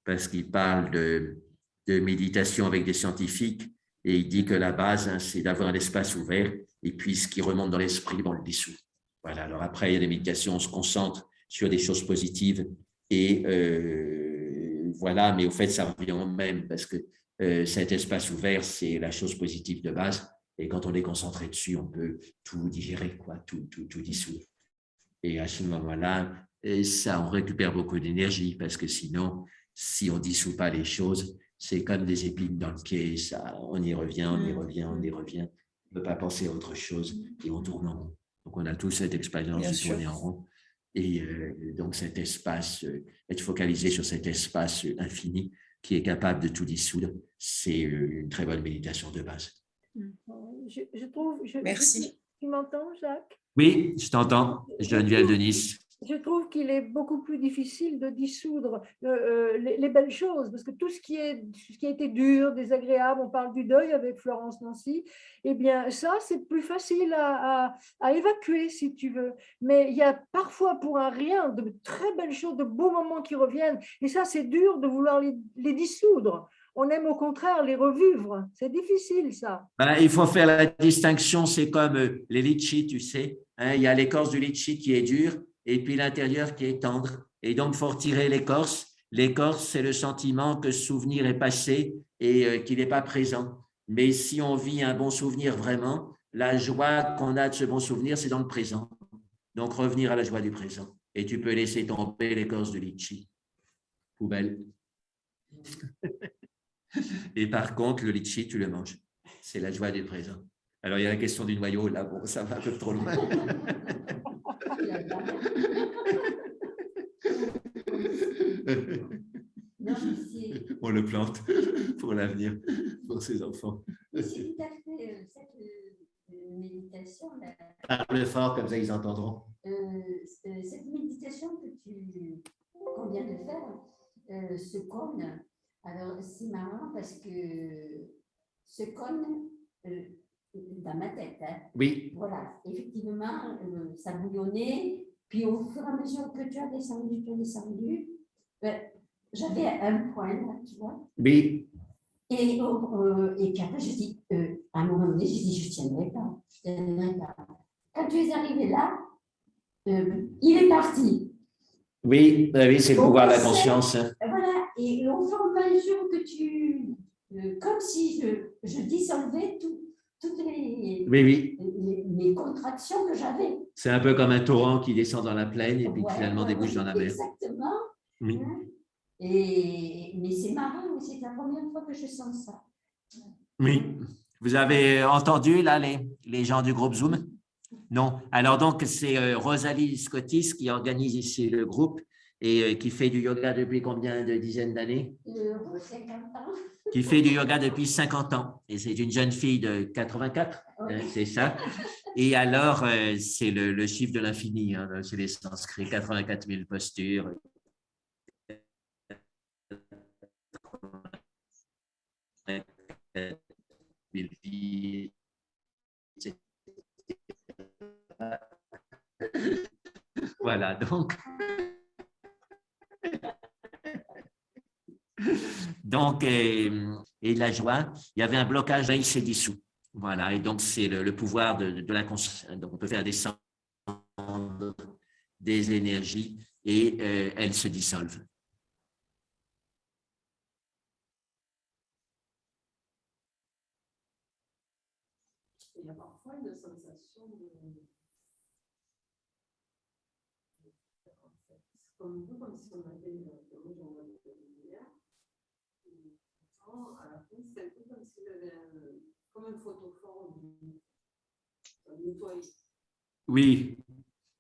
parce qu'il parle de méditation avec des scientifiques et il dit que la base, hein, c'est d'avoir un espace ouvert et puis ce qui remonte dans l'esprit, on le dissout. Voilà. Alors après, il y a des méditations, on se concentre sur des choses positives et voilà, mais au fait, ça revient au même parce que cet espace ouvert, c'est la chose positive de base et quand on est concentré dessus, on peut tout digérer, quoi, tout dissoudre. Et à ce moment-là, ça, on récupère beaucoup d'énergie parce que sinon, si on ne dissout pas les choses, c'est comme des épines dans le pied, ça, on y revient. On ne peut pas penser à autre chose et on tourne en rond. Donc, on a tous cette expérience de tourner en rond. Et donc, cet espace, être focalisé sur cet espace infini qui est capable de tout dissoudre, c'est une très bonne méditation de base. Je trouve. Merci. Tu m'entends, Jacques? Oui, je t'entends, Geneviève de Nice. Je trouve qu'il est beaucoup plus difficile de dissoudre les belles choses, parce que tout ce qui a été dur, désagréable, on parle du deuil avec Florence Nancy, eh bien ça, c'est plus facile à évacuer, si tu veux. Mais il y a parfois pour un rien de très belles choses, de beaux moments qui reviennent, et ça, c'est dur de vouloir les dissoudre. On aime au contraire les revivre. C'est difficile, ça. Ben, il faut faire la distinction, c'est comme les litchis, tu sais. Hein, il y a l'écorce du litchi qui est dure et puis l'intérieur qui est tendre. Et donc, il faut retirer l'écorce. L'écorce, c'est le sentiment que ce souvenir est passé et qu'il n'est pas présent. Mais si on vit un bon souvenir vraiment, la joie qu'on a de ce bon souvenir, c'est dans le présent. Donc, revenir à la joie du présent. Et tu peux laisser tomber l'écorce du litchi. Poubelle. Et par contre, le litchi, tu le manges. C'est la joie du présent. Alors, il y a la question du noyau, là, bon, ça va un peu trop loin. On le plante pour l'avenir, pour ses enfants. C'est tout à fait cette méditation. Parle fort, comme ça ils entendront. Cette méditation qu'on vient de faire, ce cône. Alors, c'est marrant parce que ce cône, dans ma tête, hein, oui. Voilà, effectivement, ça bouillonnait. Puis au fur et à mesure que tu as descendu, j'avais un point là, tu vois. Oui. Et puis après, je dis, à un moment donné, je dis, je tiendrai pas. Quand tu es arrivé là, il est parti. Oui, oui, c'est le pouvoir de la conscience. Voilà, et au fur et à mesure que comme si je dissolvais toutes les contractions que j'avais. C'est un peu comme un torrent qui descend dans la plaine et puis finalement débouche dans la mer. Exactement. Oui. Hein? Mais c'est marrant, c'est la première fois que je sens ça. Oui. Vous avez entendu là les gens du groupe Zoom? Non. Alors donc, c'est Rosalie Scottis qui organise ici le groupe et qui fait du yoga depuis combien de dizaines d'années? 50 ans. Qui fait du yoga depuis 50 ans. Et c'est une jeune fille de 84, Oui. c'est ça. Et alors, c'est le chiffre de l'infini, hein, c'est les sanscrits, 84 000 postures. Voilà, donc et la joie, il y avait un blocage, là, il s'est dissous. Voilà, et donc c'est le pouvoir de la conscience. Donc on peut faire des prendre des énergies et elles se dissolvent. Il y a parfois une sensation de... Comme si on avait de lumière. À la fin, c'est un peu comme s'il y avait comme un photophore nettoyé. Oui,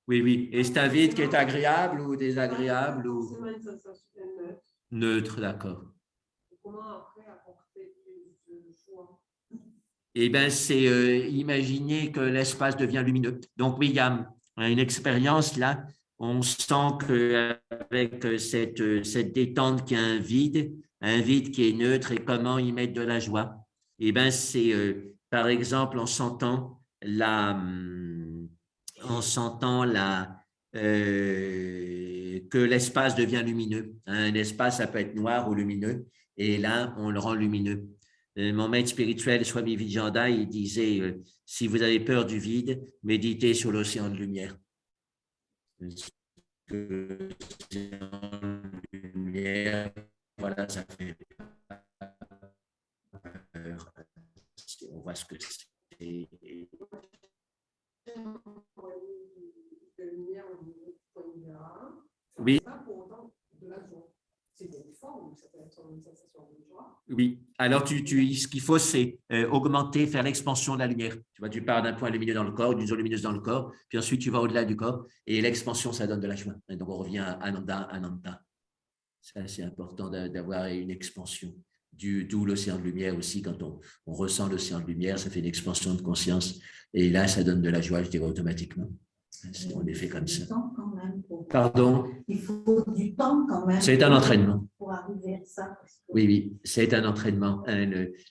oui, oui. Et c'est un vide qui est agréable ou désagréable ou neutre, d'accord. Comment après apporter plus de joie? Eh bien, c'est imaginer que l'espace devient lumineux. Donc, oui, il y a une expérience là. On sent qu'avec cette détente qui a un vide qui est neutre et comment y mettre de la joie. Eh bien, c'est par exemple en sentant que l'espace devient lumineux. Un espace, ça peut être noir ou lumineux. Et là, on le rend lumineux. Mon maître spirituel, Swami Vijayanda, il disait si vous avez peur du vide, méditez sur l'océan de lumière. Lumière, voilà, ça fait peur. On voit ce que c'est. Oui. Oui. Alors, ce qu'il faut, c'est augmenter, faire l'expansion de la lumière. Tu vois, tu pars d'un point lumineux dans le corps, d'une zone lumineuse dans le corps, puis ensuite tu vas au-delà du corps, et l'expansion, ça donne de la joie. Et donc, on revient à Ananda, Ananda. C'est important d'avoir une expansion. D'où l'océan de lumière aussi, quand on ressent l'océan de lumière, ça fait une expansion de conscience, et là, ça donne de la joie, je dirais, automatiquement. On est fait comme ça. Pardon? Il faut du temps quand même. C'est un entraînement. Pour arriver à ça. Oui, oui, c'est un entraînement.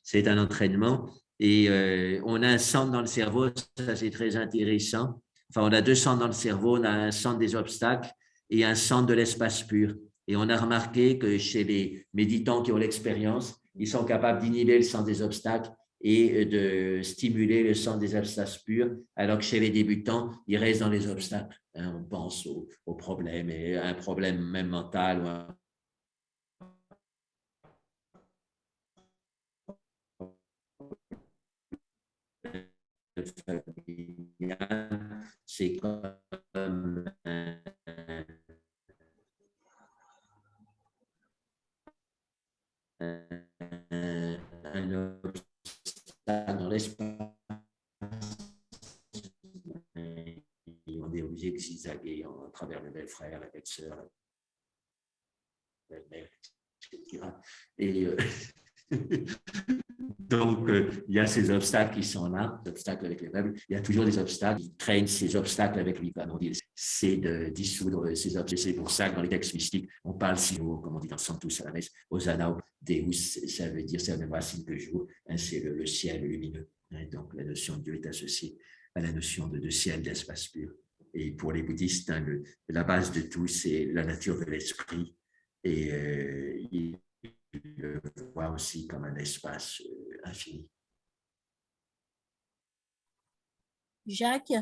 C'est un entraînement. Et on a un centre dans le cerveau, ça c'est très intéressant. Enfin, on a deux centres dans le cerveau, on a un centre des obstacles et un centre de l'espace pur. Et on a remarqué que chez les méditants qui ont l'expérience, ils sont capables d'inhiber le centre des obstacles et de stimuler le centre des espaces purs, alors que chez les débutants, ils restent dans les obstacles. On pense aux problèmes, et un problème même mental. C'est comme un obstacle dans l'espace. On est obligé de zigzaguer à travers le bel-frère, la belle-sœur, la belle-mère, etc. Et donc, il y a ces obstacles qui sont là, les obstacles avec les meubles. Il y a toujours des obstacles qui traînent ces obstacles avec lui. C'est de dissoudre ces obstacles. C'est pour ça que dans les textes mystiques, on parle, comme on dit dans Santus Salames, Hosanna Deus, ça veut dire, c'est la même racine que jour, c'est le ciel lumineux. Donc, la notion de Dieu est associée à la notion de ciel, d'espace pur. Et pour les bouddhistes, la base de tout, c'est la nature de l'esprit. Et il le voit aussi comme un espace infini. Jacques?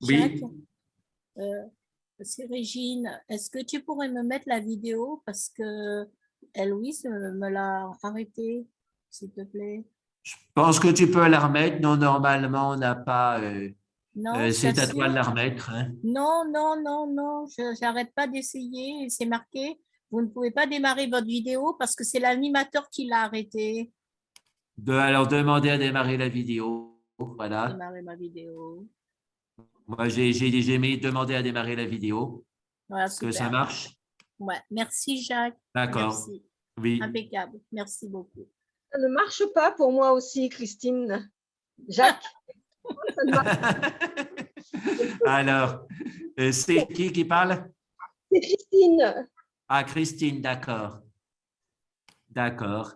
Oui. C'est Régine. Est-ce que tu pourrais me mettre la vidéo parce que Louise me l'a arrêtée, s'il te plaît? Je pense que tu peux la remettre. Non, normalement, on n'a pas... non, c'est à toi de la remettre. Hein. Non, je n'arrête pas d'essayer. C'est marqué, vous ne pouvez pas démarrer votre vidéo parce que c'est l'animateur qui l'a arrêté. Alors, demandez à démarrer la vidéo. Voilà. Démarrer ma vidéo. Moi, j'ai demandé à démarrer la vidéo. Voilà, que ça marche? Ouais. Merci, Jacques. D'accord. Oui. Impeccable. Merci beaucoup. Ça ne marche pas pour moi aussi, Christine. Jacques. Ça ne marche pas. Alors, c'est qui parle? C'est Christine. Ah, Christine, d'accord. D'accord.